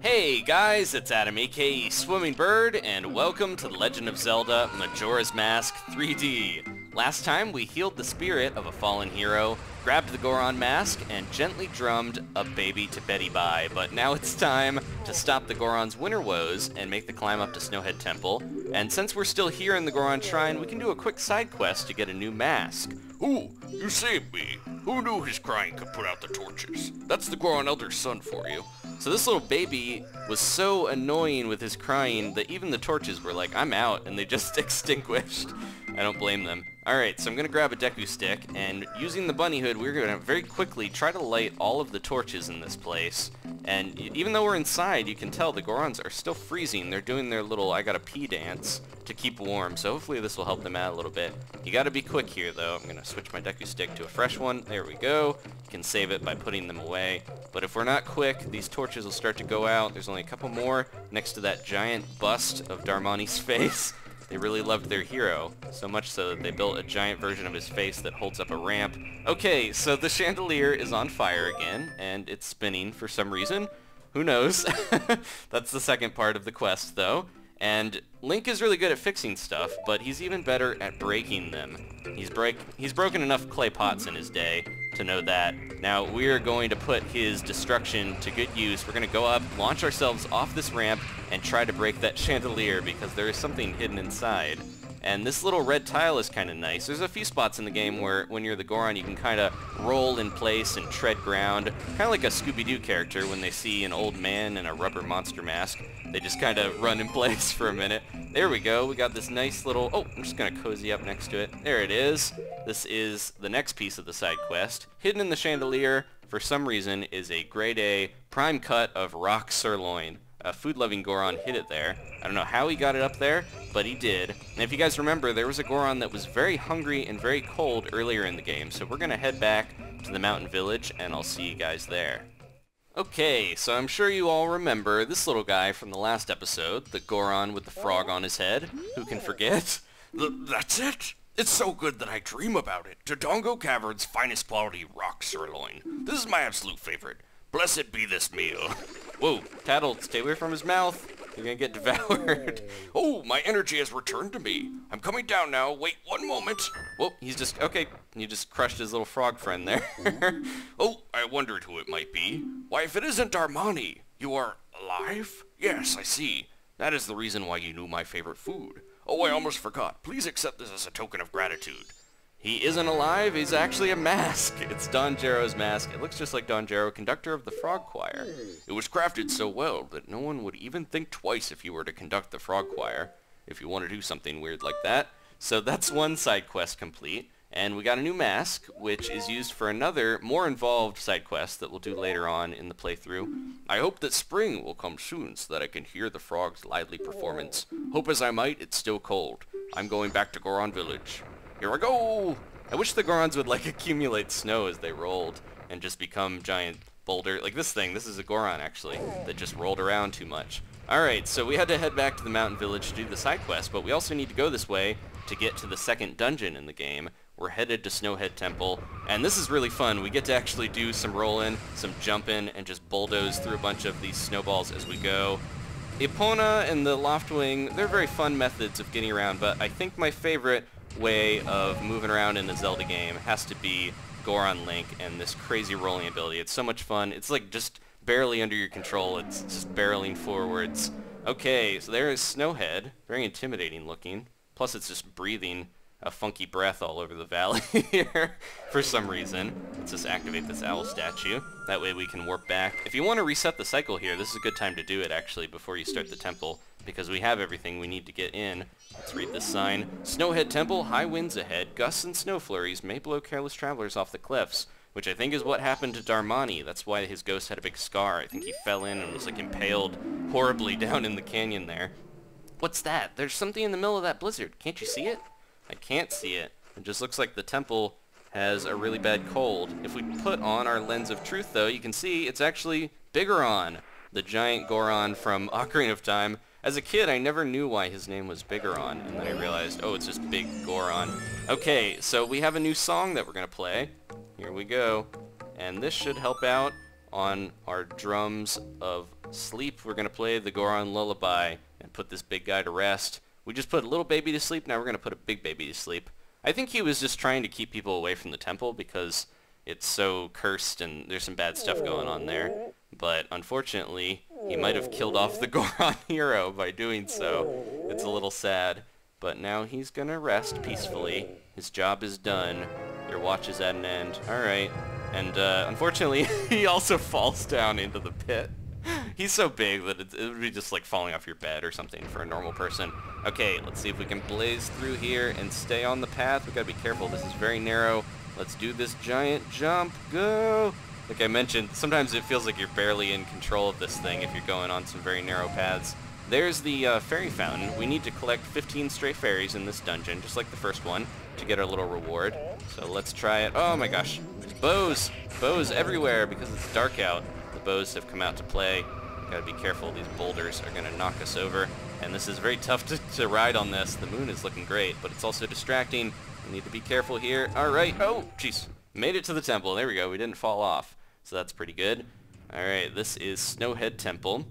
Hey guys, it's Adam aka Swimming Bird, and welcome to The Legend of Zelda Majora's Mask 3D. Last time we healed the spirit of a fallen hero, grabbed the Goron mask, and gently drummed a baby to Betty Bye, but now it's time to stop the Goron's winter woes and make the climb up to Snowhead Temple. And since we're still here in the Goron Shrine, we can do a quick side quest to get a new mask. Ooh, you saved me. Who knew his crying could put out the torches? That's the Goron Elder's son for you. So this little baby was so annoying with his crying that even the torches were like, I'm out, and they just extinguished. I don't blame them. Alright, so I'm going to grab a Deku stick, and using the bunny hood, we're going to very quickly try to light all of the torches in this place. And even though we're inside, you can tell the Gorons are still freezing. They're doing their little I gotta pee dance to keep warm, so hopefully this will help them out a little bit. You gotta be quick here, though. I'm going to switch my Deku stick to a fresh one. There we go. You can save it by putting them away. But if we're not quick, these torches will start to go out. There's only a couple more next to that giant bust of Darmani's face. They really loved their hero, so much so that they built a giant version of his face that holds up a ramp. Okay, so the chandelier is on fire again, and it's spinning for some reason. Who knows? That's the second part of the quest, though. And Link is really good at fixing stuff, but he's even better at breaking them. He's broken enough clay pots in his day to know that. Now we are going to put his destruction to good use. We're going to go up, launch ourselves off this ramp, and try to break that chandelier because there is something hidden inside. And this little red tile is kind of nice. There's a few spots in the game where when you're the Goron you can kind of roll in place and tread ground. Kind of like a Scooby-Doo character when they see an old man in a rubber monster mask. They just kind of run in place for a minute. There we go. We got this nice little... Oh, I'm just going to cozy up next to it. There it is. This is the next piece of the side quest. Hidden in the chandelier, for some reason, is a grade A prime cut of rock sirloin. A food-loving Goron hid it there. I don't know how he got it up there, but he did. And if you guys remember, there was a Goron that was very hungry and very cold earlier in the game, so we're going to head back to the mountain village, and I'll see you guys there. Okay, so I'm sure you all remember this little guy from the last episode, the Goron with the frog on his head. Who can forget? That's it? It's so good that I dream about it. Dodongo Cavern's finest quality rock sirloin. This is my absolute favorite. Blessed be this meal. Whoa, Tattle, stay away from his mouth. You're gonna get devoured. Oh, my energy has returned to me. I'm coming down now. Wait one moment. Whoa, he's just... Okay, you just crushed his little frog friend there. Oh, I wondered who it might be. Why, if it isn't Darmani, you are alive? Yes, I see. That is the reason why you knew my favorite food. Oh, I almost forgot. Please accept this as a token of gratitude. He isn't alive, he's actually a mask. It's Don Gero's mask. It looks just like Don Gero, conductor of the Frog Choir. It was crafted so well that no one would even think twice if you were to conduct the Frog Choir, if you want to do something weird like that. So that's one side quest complete. And we got a new mask, which is used for another, more involved side quest that we'll do later on in the playthrough. I hope that spring will come soon so that I can hear the frog's lively performance. Hope as I might, it's still cold. I'm going back to Goron Village. Here I go! I wish the Gorons would like accumulate snow as they rolled and just become giant boulder. Like this thing, this is a Goron actually, that just rolled around too much. Alright, so we had to head back to the mountain village to do the side quest, but we also need to go this way to get to the second dungeon in the game. We're headed to Snowhead Temple, and this is really fun. We get to actually do some rolling, some jumping, and just bulldoze through a bunch of these snowballs as we go. Epona and the Loftwing, they're very fun methods of getting around, but I think my favorite way of moving around in the Zelda game has to be Goron Link and this crazy rolling ability. It's so much fun. It's like just barely under your control. It's just barreling forwards. Okay, so there is Snowhead. Very intimidating looking. Plus it's just breathing a funky breath all over the valley here for some reason. Let's just activate this owl statue. That way we can warp back. If you want to reset the cycle here, this is a good time to do it actually before you start the temple, because we have everything we need to get in. Let's read this sign. Snowhead Temple, high winds ahead. Gusts and snow flurries may blow careless travelers off the cliffs, which I think is what happened to Darmani. That's why his ghost had a big scar. I think he fell in and was like impaled horribly down in the canyon there. What's that? There's something in the middle of that blizzard. Can't you see it? I can't see it. It just looks like the temple has a really bad cold. If we put on our lens of truth, though, you can see it's actually Biggoron, the giant Goron from Ocarina of Time. As a kid, I never knew why his name was Biggoron, and then I realized, oh, it's just Big Goron. Okay, so we have a new song that we're going to play. Here we go. And this should help out on our drums of sleep, we're going to play the Goron Lullaby and put this big guy to rest. We just put a little baby to sleep, now we're going to put a big baby to sleep. I think he was just trying to keep people away from the temple because it's so cursed and there's some bad stuff going on there. But unfortunately, he might have killed off the Goron hero by doing so. It's a little sad. But now he's going to rest peacefully. His job is done. Your watch is at an end. Alright. And unfortunately, he also falls down into the pit. He's so big that it would be just like falling off your bed or something for a normal person. Okay, let's see if we can blaze through here and stay on the path. We gotta be careful. This is very narrow. Let's do this giant jump. Go! Like I mentioned, sometimes it feels like you're barely in control of this thing if you're going on some very narrow paths. There's the fairy fountain. We need to collect 15 stray fairies in this dungeon, just like the first one, to get our little reward. So let's try it. Oh my gosh. There's Boes! Boes everywhere because it's dark out. The Boes have come out to play. Gotta be careful. These boulders are gonna knock us over. And this is very tough to ride on this. The moon is looking great, but it's also distracting. We need to be careful here. Alright. Oh, jeez. Made it to the temple. There we go. We didn't fall off. So that's pretty good. Alright, this is Snowhead Temple.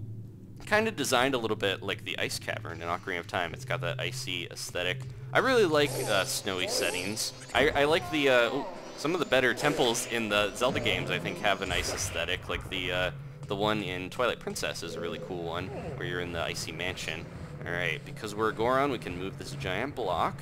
Kind of designed a little bit like the Ice Cavern in Ocarina of Time. It's got that icy aesthetic. I really like snowy settings. I like the some of the better temples in the Zelda games. I think have a nice aesthetic. Like the one in Twilight Princess is a really cool one, where you're in the icy mansion. All right, because we're Goron, we can move this giant block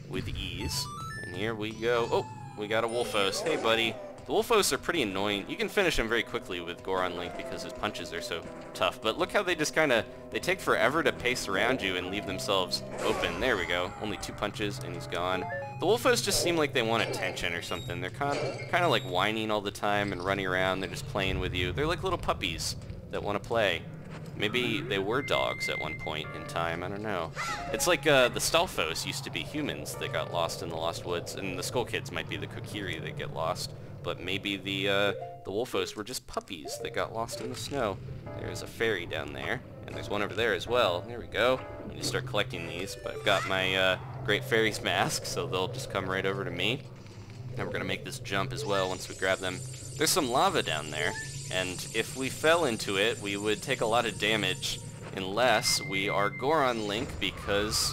with ease. And here we go. Oh, we got a Wolfos. Hey, buddy. The Wolfos are pretty annoying. You can finish him very quickly with Goron Link because his punches are so tough. But look how they just they take forever to pace around you and leave themselves open. There we go. Only 2 punches and he's gone. The Wolfos just seem like they want attention or something. They're kind of like whining all the time and running around. They're just playing with you. They're like little puppies that want to play. Maybe they were dogs at one point in time. I don't know. It's like the Stalfos used to be humans that got lost in the Lost Woods. And the Skull Kids might be the Kokiri that get lost. But maybe the Wolfos were just puppies that got lost in the snow. There's a fairy down there, and there's one over there as well. There we go. I need to start collecting these, but I've got my Great Fairies mask, so they'll just come right over to me. And we're going to make this jump as well once we grab them. There's some lava down there, and if we fell into it, we would take a lot of damage unless we are Goron Link, because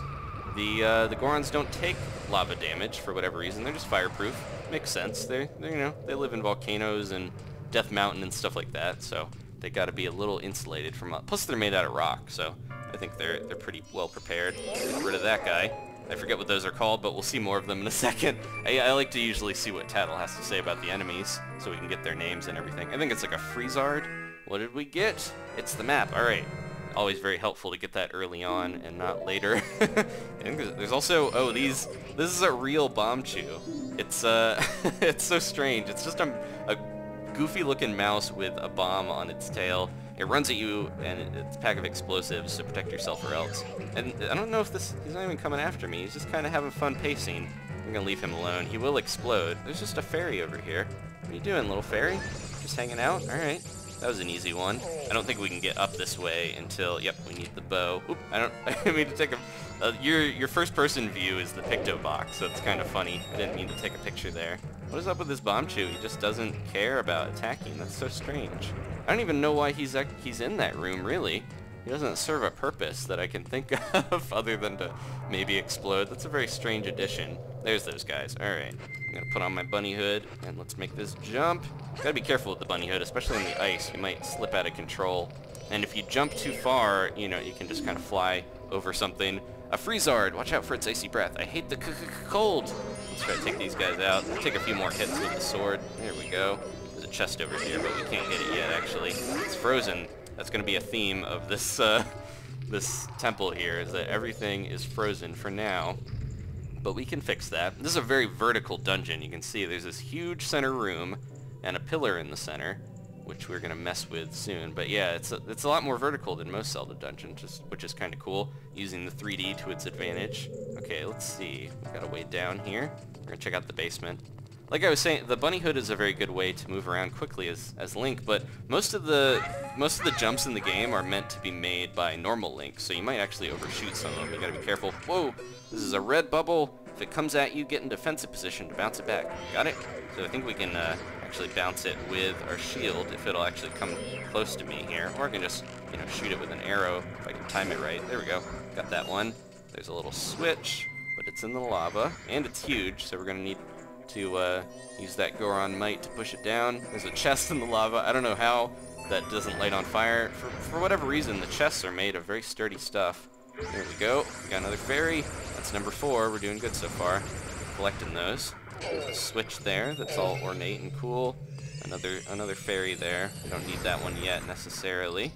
the Gorons don't take lava damage for whatever reason. They're just fireproof. Makes sense. They they live in volcanoes and Death Mountain and stuff like that, so they got to be a little insulated from. Plus, they're made out of rock, so I think they're pretty well prepared. Get rid of that guy. I forget what those are called, but we'll see more of them in a second. I like to usually see what Tattle has to say about the enemies, so we can get their names and everything. I think it's like a Freezard. What did we get? It's the map. All right. Always very helpful to get that early on and not later. And there's also, this is a real Bombchu. It's it's so strange. It's just a goofy looking mouse with a bomb on its tail. It runs at you and it's a pack of explosives, so protect yourself or else. And I don't know if he's not even coming after me. He's just kind of having fun pacing. I'm gonna leave him alone. He will explode. There's just a fairy over here. What are you doing, little fairy? Just hanging out? All right. That was an easy one. I don't think we can get up this way until, yep, we need the bow. Oop, I mean to take your first person view is the Picto box, so it's kind of funny. I didn't mean to take a picture there. What is up with this Bombchu? He just doesn't care about attacking. That's so strange. I don't even know why he's in that room, really. He doesn't serve a purpose that I can think of other than to maybe explode. That's a very strange addition. There's those guys. Alright. I'm going to put on my bunny hood, and let's make this jump. Gotta be careful with the bunny hood, especially in the ice. You might slip out of control. And if you jump too far, you can just kind of fly over something. A Freezard! Watch out for its icy breath. I hate the cold! Let's try to take these guys out. Take a few more hits with the sword. There we go. There's a chest over here, but we can't get it yet, actually. It's frozen. That's going to be a theme of this this temple here, is that everything is frozen for now. But we can fix that. This is a very vertical dungeon. You can see there's this huge center room and a pillar in the center, which we're going to mess with soon. But yeah, it's a lot more vertical than most Zelda dungeons, which is kind of cool, using the 3D to its advantage. Okay, let's see. We've got a way down here. We're going to check out the basement. Like I was saying, the bunny hood is a very good way to move around quickly as Link, but most of the jumps in the game are meant to be made by normal Link, so you might actually overshoot some of them. You gotta be careful. Whoa! This is a red bubble. If it comes at you, get in defensive position to bounce it back. Got it? So I think we can actually bounce it with our shield if it'll actually come close to me here. Or I can just, you know, shoot it with an arrow if I can time it right. There we go. Got that one. There's a little switch, but it's in the lava, and it's huge, so we're going to need to use that Goron might to push it down. There's a chest in the lava. I don't know how that doesn't light on fire. For whatever reason, the chests are made of very sturdy stuff. There we go. We got another fairy. That's number 4. We're doing good so far. Collecting those. There's a switch there that's all ornate and cool. Another fairy there. I don't need that one yet necessarily.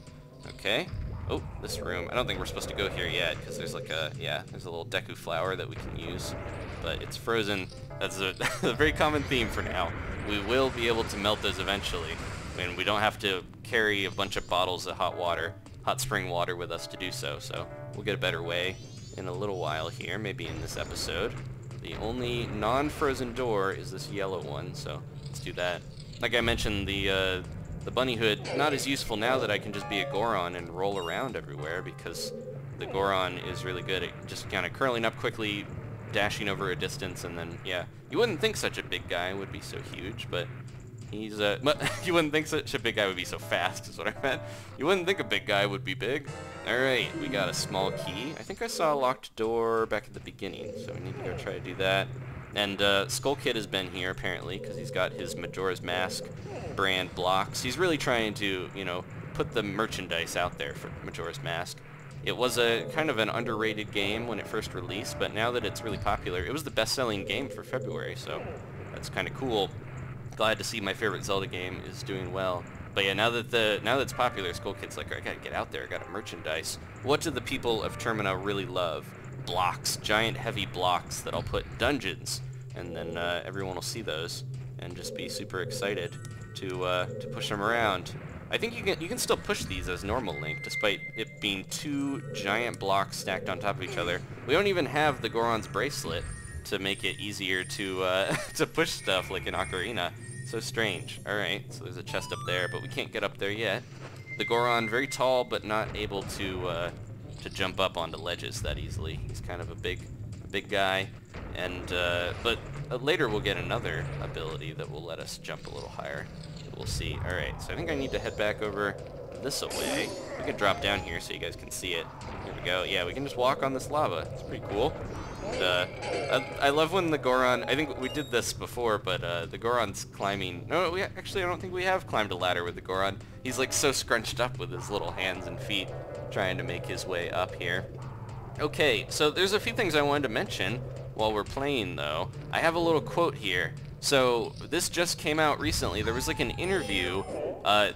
Okay. Oh, this room. I don't think we're supposed to go here yet because there's like a, yeah, there's a little Deku flower that we can use. But it's frozen. That's a, a very common theme for now. We will be able to melt those eventually. And we don't have to carry a bunch of bottles of hot spring water with us to do so. So we'll get a better way in a little while here, maybe in this episode. The only non-frozen door is this yellow one, so let's do that. Like I mentioned, the bunny hood, not as useful now that I can just be a Goron and roll around everywhere, because the Goron is really good at just kind of curling up quickly, dashing over a distance, and then, yeah. You wouldn't think such a big guy would be so huge, but he's, you wouldn't think such a big guy would be so fast, is what I meant. You wouldn't think a big guy would be big. Alright, we got a small key. I think I saw a locked door back at the beginning, so we need to go try to do that. And Skull Kid has been here, apparently, because he's got his Majora's Mask brand blocks. He's really trying to, you know, put the merchandise out there for Majora's Mask. It was a kind of an underrated game when it first released, but now that it's really popular, it was the best-selling game for February, so that's kind of cool. Glad to see my favorite Zelda game is doing well. But yeah, now that it's popular, Skull Kid's like, I gotta get out there, I gotta merchandise. What do the people of Termina really love? Blocks, giant heavy blocks that I'll put in dungeons, and then everyone will see those and just be super excited to push them around. I think you can still push these as normal Link, despite it being 2 giant blocks stacked on top of each other. We don't even have the Goron's bracelet to make it easier to to push stuff like in Ocarina. So strange. Alright, so there's a chest up there, but we can't get up there yet. The Goron, very tall, but not able to jump up onto ledges that easily. He's kind of a big guy. And, but later we'll get another ability that will let us jump a little higher. We'll see. Alright, so I think I need to head back over this way. We can drop down here so you guys can see it. Here we go. Yeah, we can just walk on this lava. It's pretty cool. And, I love when the Goron, I think we did this before, but the Goron's climbing. No, actually, I don't think we have climbed a ladder with the Goron. He's like so scrunched up with his little hands and feet trying to make his way up here. Okay, so there's a few things I wanted to mention while we're playing, though. I have a little quote here. So this just came out recently. There was like an interview.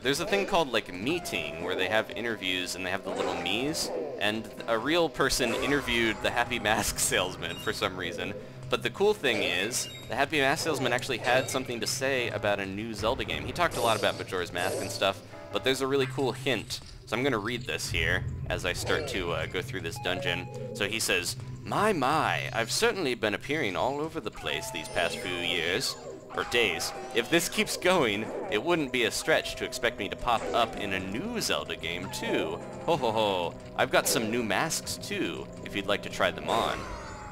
There's a thing called like meeting where they have interviews and they have the little me's, and a real person interviewed the Happy Mask Salesman for some reason. But the cool thing is, the Happy Mask Salesman actually had something to say about a new Zelda game. He talked a lot about Majora's Mask and stuff, but there's a really cool hint. So I'm going to read this here as I start to go through this dungeon. So he says, My, I've certainly been appearing all over the place these past few years, or days. If this keeps going, it wouldn't be a stretch to expect me to pop up in a new Zelda game too. Ho ho ho, I've got some new masks too, if you'd like to try them on.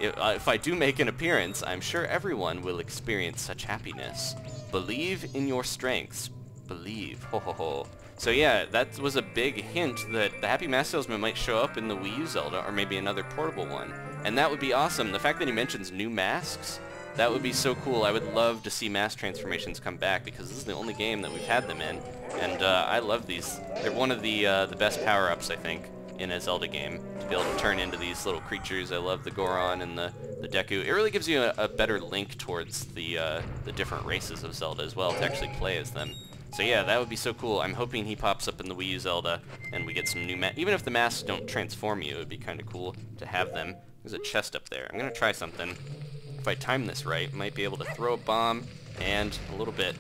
If I do make an appearance, I'm sure everyone will experience such happiness. Believe in your strengths. Believe, ho ho ho. So yeah, that was a big hint that the Happy Mask Salesman might show up in the Wii U Zelda, or maybe another portable one. And that would be awesome. The fact that he mentions new masks, that would be so cool. I would love to see mask transformations come back, because this is the only game that we've had them in. And I love these. They're one of the best power-ups, I think, in a Zelda game, to be able to turn into these little creatures. I love the Goron and the Deku. It really gives you a better link towards the different races of Zelda as well, to actually play as them. So yeah, that would be so cool. I'm hoping he pops up in the Wii U Zelda, and we get some new even if the masks don't transform you, it would be kind of cool to have them. There's a chest up there. I'm going to try something. If I time this right, I might be able to throw a bomb, and a little bit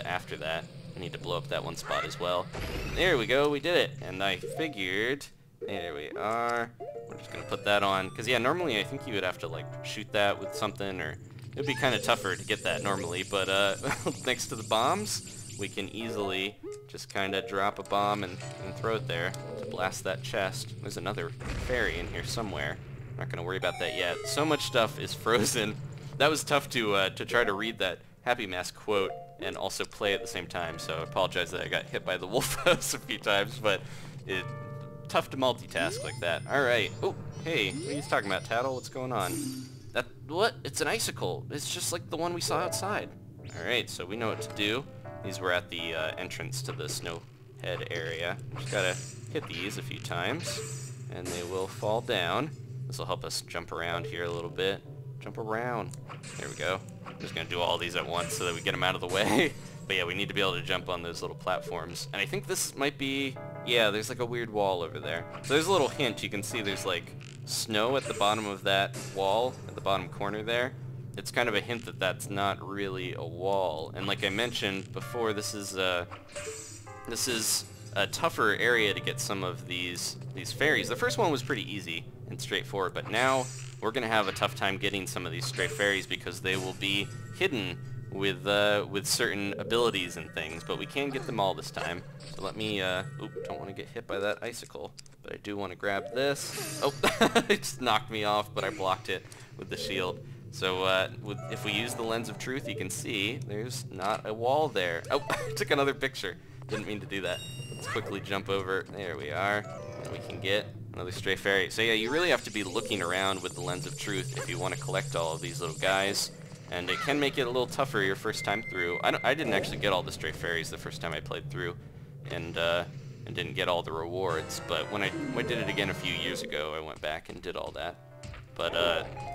after that. I need to blow up that one spot as well. There we go, we did it. And I figured, there we are. We're just going to put that on, because yeah, normally I think you would have to like shoot that with something, or it would be kind of tougher to get that normally, but thanks to the bombs, we can easily just kind of drop a bomb and throw it there to blast that chest. There's another fairy in here somewhere. I'm not going to worry about that yet. So much stuff is frozen. That was tough to try to read that Happy Mask quote and also play at the same time, so I apologize that I got hit by the Wolfos a few times, but tough to multitask like that. Alright. Oh, hey, what are you talking about, Tattle? What's going on? What? It's an icicle. It's just like the one we saw outside. Alright, so we know what to do. These were at the entrance to the Snowhead area. Just gotta hit these a few times, and they will fall down. This will help us jump around here a little bit. Jump around. There we go. I'm just gonna do all these at once so that we get them out of the way. But yeah, we need to be able to jump on those little platforms. And I think this might be... Yeah, there's like a weird wall over there. So there's a little hint. You can see there's like snow at the bottom of that wall, at the bottom corner there. It's kind of a hint that that's not really a wall. And like I mentioned before, this is a tougher area to get some of these fairies. The first one was pretty easy and straightforward, but now we're going to have a tough time getting some of these stray fairies because they will be hidden with certain abilities and things, but we can get them all this time. So let me, don't want to get hit by that icicle, but I do want to grab this. Oh, it just knocked me off, but I blocked it with the shield. So if we use the lens of truth, you can see there's not a wall there. Oh, I took another picture. Didn't mean to do that. Let's quickly jump over. There we are. And we can get another stray fairy. So yeah, you really have to be looking around with the lens of truth if you want to collect all of these little guys. And it can make it a little tougher your first time through. I didn't actually get all the stray fairies the first time I played through, and didn't get all the rewards. But when I did it again a few years ago, I went back and did all that. But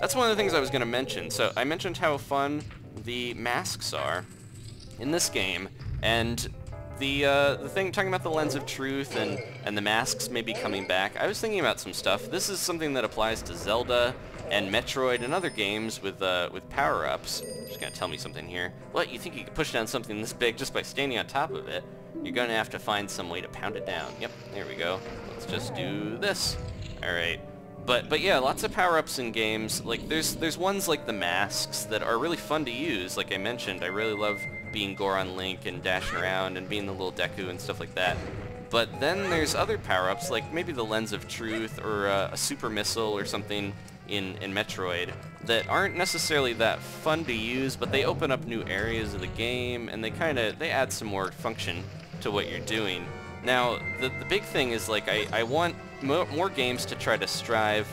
that's one of the things I was going to mention. So I mentioned how fun the masks are in this game, and the thing talking about the lens of truth and the masks maybe coming back. I was thinking about some stuff. This is something that applies to Zelda and Metroid and other games with power-ups. Just gonna tell me something here. What, you think you could push down something this big just by standing on top of it? You're gonna have to find some way to pound it down. Yep, there we go. Let's just do this. Alright. But yeah, lots of power-ups in games. Like there's ones like the masks that are really fun to use. Like I mentioned, I really love being Goron Link and dashing around and being the little Deku and stuff like that. But then there's other power-ups, like maybe the Lens of Truth or a Super Missile or something in Metroid that aren't necessarily that fun to use, but they open up new areas of the game and they add some more function to what you're doing. Now, the big thing is, like, I want more games to try to strive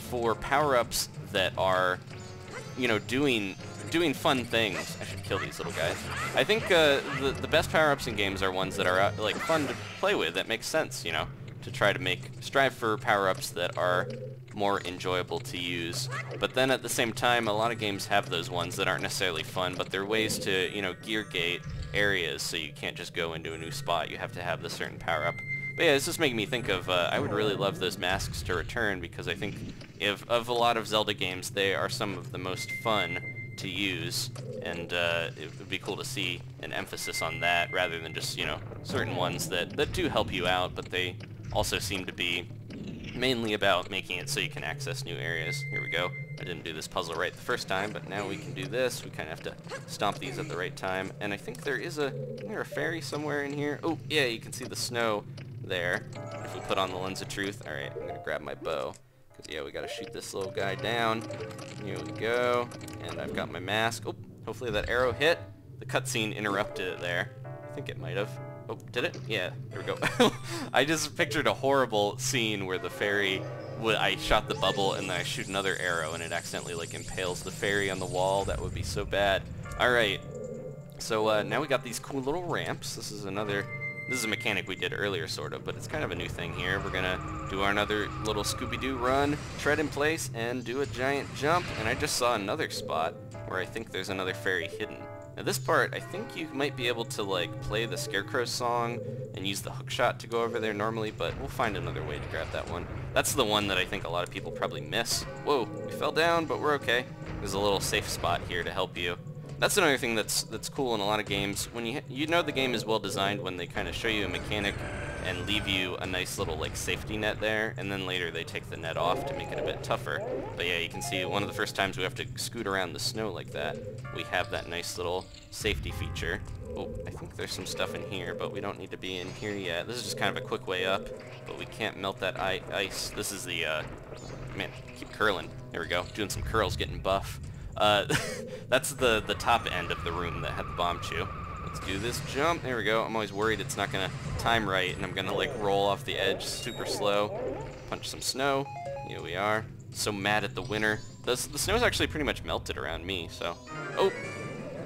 for power-ups that are, you know, doing fun things. I should kill these little guys. I think the best power-ups in games are ones that are, like, fun to play with, that makes sense, you know, to try to strive for power-ups that are more enjoyable to use. But then at the same time, a lot of games have those ones that aren't necessarily fun, but they're ways to, you know, gear gate areas, so you can't just go into a new spot. You have to have the certain power-up. But yeah, it's just making me think of, I would really love those masks to return, because I think of a lot of Zelda games, they are some of the most fun to use, and it would be cool to see an emphasis on that, rather than just, you know, certain ones that do help you out, but they also seem to be mainly about making it so you can access new areas. Here we go. I didn't do this puzzle right the first time, but now we can do this. We kind of have to stomp these at the right time. And I think isn't there a fairy somewhere in here? Oh, yeah, you can see the snow there. If we put on the Lens of Truth. Alright, I'm going to grab my bow. Because, yeah, we got to shoot this little guy down. Here we go. And I've got my mask. Oh, hopefully that arrow hit. The cutscene interrupted it there. I think it might have. Oh, did it? Yeah, there we go. I just pictured a horrible scene where the fairy, I shot the bubble and then I shoot another arrow and it accidentally like impales the fairy on the wall. That would be so bad. Alright, so now we got these cool little ramps. This is a mechanic we did earlier sort of, but it's kind of a new thing here. We're gonna do another little Scooby-Doo run, tread in place, and do a giant jump. And I just saw another spot where I think there's another fairy hidden. Now this part, I think you might be able to like play the Scarecrow song and use the hookshot to go over there normally, but we'll find another way to grab that one. That's the one that I think a lot of people probably miss. Whoa, we fell down, but we're okay. There's a little safe spot here to help you. That's another thing that's cool in a lot of games. When you know the game is well designed when they kind of show you a mechanic and leave you a nice little like safety net there, and then later they take the net off to make it a bit tougher. But yeah, you can see one of the first times we have to scoot around the snow like that, we have that nice little safety feature. Oh, I think there's some stuff in here, but we don't need to be in here yet. This is just kind of a quick way up, but we can't melt that ice. This is the, man, keep curling. There we go, doing some curls, getting buff. That's the top end of the room that had the Bombchu. Let's do this jump. There we go. I'm always worried it's not going to time right, and I'm going to, like, roll off the edge super slow. Punch some snow. Here we are. So mad at the winter. The snow's actually pretty much melted around me, so... Oh!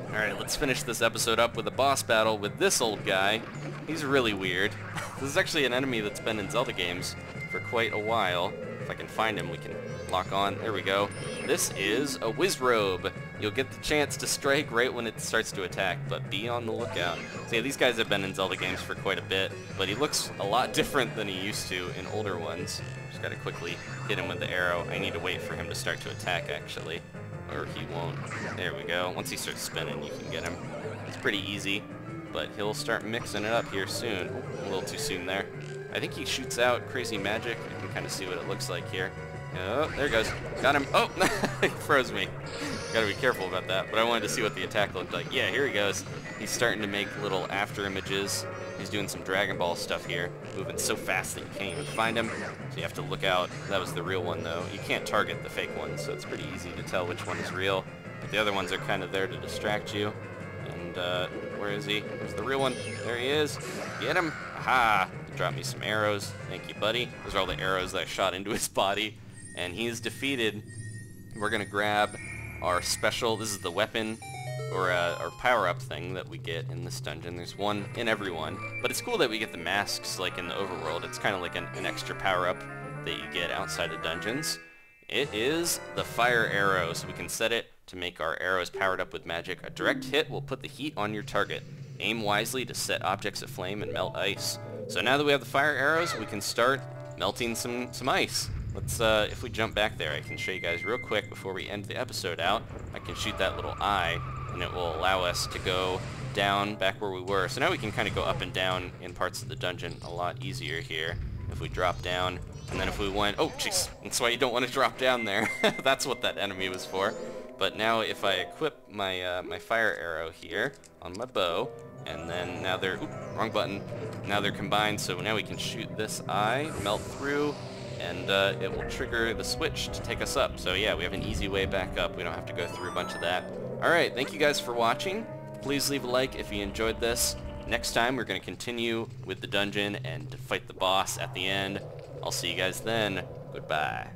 Alright, let's finish this episode up with a boss battle with this old guy. He's really weird. This is actually an enemy that's been in Zelda games for quite a while. If I can find him, we can lock on. There we go. This is a Wizzrobe. You'll get the chance to strike right when it starts to attack, but be on the lookout. So yeah, these guys have been in Zelda games for quite a bit, but he looks a lot different than he used to in older ones. Just gotta quickly hit him with the arrow. I need to wait for him to start to attack, actually, or he won't. There we go. Once he starts spinning, you can get him. It's pretty easy, but he'll start mixing it up here soon. A little too soon there. I think he shoots out crazy magic. I can kind of see what it looks like here. Oh, there he goes. Got him. Oh, he froze me. Gotta be careful about that, but I wanted to see what the attack looked like. Yeah, here he goes. He's starting to make little after images. He's doing some Dragon Ball stuff here, moving so fast that you can't even find him, so you have to look out. That was the real one, though. You can't target the fake ones, so it's pretty easy to tell which one is real, but the other ones are kind of there to distract you. And, where is he? There's the real one. There he is. Get him. Aha! He dropped me some arrows. Thank you, buddy. Those are all the arrows that I shot into his body. And he is defeated. We're gonna grab our special, this is the weapon, or our power-up thing that we get in this dungeon. There's one in every one. But it's cool that we get the masks like in the overworld. It's kind of like an extra power-up that you get outside of dungeons. It is the fire arrow, so we can set it to make our arrows powered up with magic. A direct hit will put the heat on your target. Aim wisely to set objects aflame and melt ice. So now that we have the fire arrows, we can start melting some ice. Let's, if we jump back there, I can show you guys real quick before we end the episode out. I can shoot that little eye, and it will allow us to go down back where we were. So now we can kind of go up and down in parts of the dungeon a lot easier here if we drop down. And then if we went, oh jeez, that's why you don't want to drop down there. That's what that enemy was for. But now if I equip my my fire arrow here on my bow, and then now they're, oop, wrong button. Now they're combined, so now we can shoot this eye, melt through, and it will trigger the switch to take us up. So yeah, we have an easy way back up. We don't have to go through a bunch of that. Alright, thank you guys for watching. Please leave a like if you enjoyed this. Next time we're going to continue with the dungeon and fight the boss at the end. I'll see you guys then. Goodbye.